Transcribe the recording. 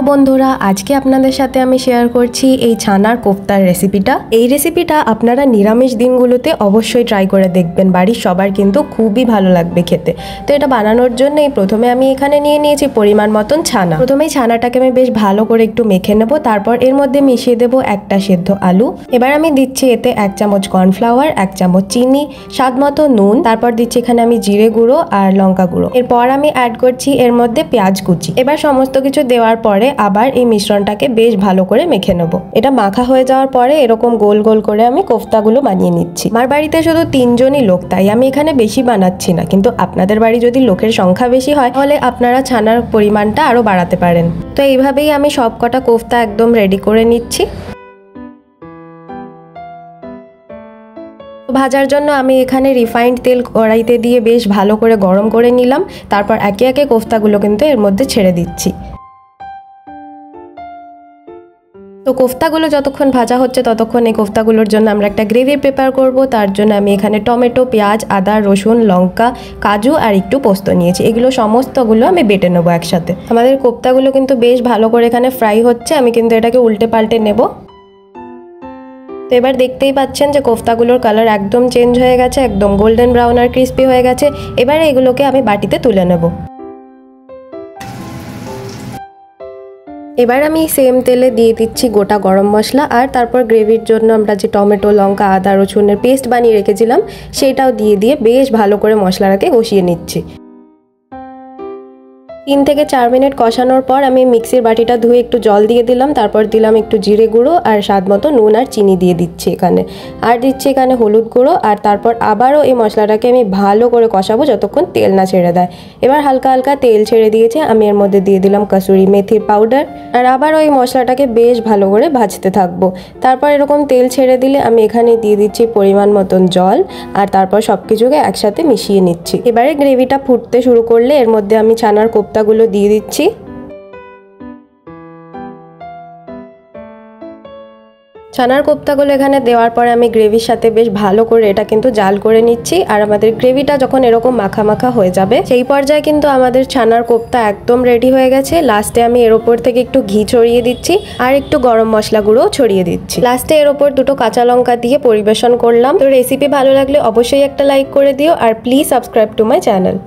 বন্ধুরা, আজকে আপনাদের সাথে আমি শেয়ার করছি এই ছানার কোফতার রেসিপিটা। এই রেসিপিটা আপনারা নিরামিষ দিনগুলোতে অবশ্যই ট্রাই করে দেখবেন, বাড়ির সবার কিন্তু খুবই ভালো লাগবে খেতে। তো এটা বানানোর জন্যই প্রথমে আমি এখানে নিয়ে নিয়েছি পরিমাণ মতন ছানা। প্রথমেই ছানাটাকে আমি বেশ ভালো করে একটু মেখে নেব, তারপর এর মধ্যে মিশিয়ে দেবো একটা সেদ্ধ আলু। এবার আমি দিচ্ছি এতে 1 চামচ কর্নফ্লাওয়ার, 1 চামচ চিনি, স্বাদ মতো নুন, তারপর দিচ্ছি এখানে আমি জিরে গুঁড়ো আর লঙ্কা গুঁড়ো। এরপর আমি অ্যাড করছি এর মধ্যে পেঁয়াজ কুচি। এবার সমস্ত কিছু দেওয়ার পরে আবার এই মিশ্রণটাকে বেশ ভালো করে মেখে নেব। এটা মাখা হয়ে যাওয়ার পরে এরকম গোল গোল করে আমি কোফতাগুলো বানিয়ে নিচ্ছি। আমার বাড়িতে শুধু 3 জনই লোক, তাই আমি এখানে বেশি বানাচ্ছি না, কিন্তু আপনাদের বাড়ি যদি লোকের সংখ্যা বেশি হয় তাহলে আপনারা ছানার পরিমাণটা আরো বাড়াতে পারেন। তো এইভাবেই আমি সবকটা কোফতা একদম রেডি করে নিচ্ছি। ভাজার জন্য আমি এখানে রিফাইন্ড তেল কড়াইতে দিয়ে বেশ ভালো করে গরম করে নিলাম। তারপর একে একে কোফতাগুলো কিন্তু এর মধ্যে ছেড়ে দিচ্ছি। তো কোফতাগুলো যতক্ষণ ভাজা হচ্ছে ততক্ষণ এই কোফতাগুলোর জন্য আমরা একটা গ্রেভি প্রিপেয়ার করব। তার জন্য আমি এখানে টমেটো, পেঁয়াজ, আদা, রসুন, লঙ্কা, কাজু আর একটু পোস্ত নিয়েছি। এগুলো সমস্তগুলো আমি বেটে নেবো একসাথে। আমাদের কোফতাগুলো কিন্তু বেশ ভালো করে এখানে ফ্রাই হচ্ছে, আমি কিন্তু এটাকে উল্টে পাল্টে নেব। তো এবার দেখতেই পাচ্ছেন যে কোফতাগুলোর কালার একদম চেঞ্জ হয়ে গেছে, একদম গোল্ডেন ব্রাউন আর ক্রিস্পি হয়ে গেছে। এবারে এগুলোকে আমি বাটিতে তুলে নেব। এবার আমি সেম তেলে দিয়ে দিচ্ছি গোটা গরম মশলা, আর তারপর গ্রেভির জন্য আমরা যে টমেটো, লঙ্কা, আদা, রসুনের পেস্ট বানিয়ে রেখেছিলাম সেটাও দিয়ে বেশ ভালো করে মশলাটাকে কষিয়ে নিচ্ছি। 3 থেকে 4 মিনিট কষানোর পর আমি মিক্সির বাটিটা ধুয়ে একটু জল দিয়ে দিলাম। তারপর দিলাম একটু জিরে গুঁড়ো আর স্বাদ মতো নুন আর চিনি দিয়ে দিচ্ছি এখানে, আর দিচ্ছি এখানে হলুদ গুঁড়ো। আর তারপর আবারও এই মশলাটাকে আমি ভালো করে কষাবো যতক্ষণ তেল না ছেড়ে দেয়। এবার হালকা হালকা তেল ছেড়ে দিয়েছে, আমি এর মধ্যে দিয়ে দিলাম কসুরি মেথির পাউডার, আর আবারও এই মশলাটাকে বেশ ভালো করে ভাজতে থাকবো। তারপর এরকম তেল ছেড়ে দিলে আমি এখানে দিয়ে দিচ্ছি পরিমাণ মতন জল, আর তারপর সব কিছুকে একসাথে মিশিয়ে নিচ্ছি। এবারে গ্রেভিটা ফুটতে শুরু করলে এর মধ্যে আমি ছানার কোফতাগুলো দিয়ে দিচ্ছি। ছানার কোফতাগুলো এখানে দেওয়ার পরে আমি গ্রেভির সাথে বেশ ভালো করে এটা কিন্তু জাল করে নিচ্ছি। আর আমাদের গ্রেভিটা যখন এরকম মাখা মাখা হয়ে যাবে সেই পর্যায়ে কিন্তু আমাদের ছানার কোফতা একদম রেডি হয়ে গেছে। লাস্টে আমি এর ওপর থেকে একটু ঘি ছড়িয়ে দিচ্ছি আর একটু গরম মশলা গুঁড়ো ছড়িয়ে দিচ্ছি। লাস্টে এর ওপর 2টো কাঁচা লঙ্কা দিয়ে পরিবেশন করলাম। তো রেসিপি ভালো লাগলে অবশ্যই একটা লাইক করে দিও, আর please subscribe to my channel.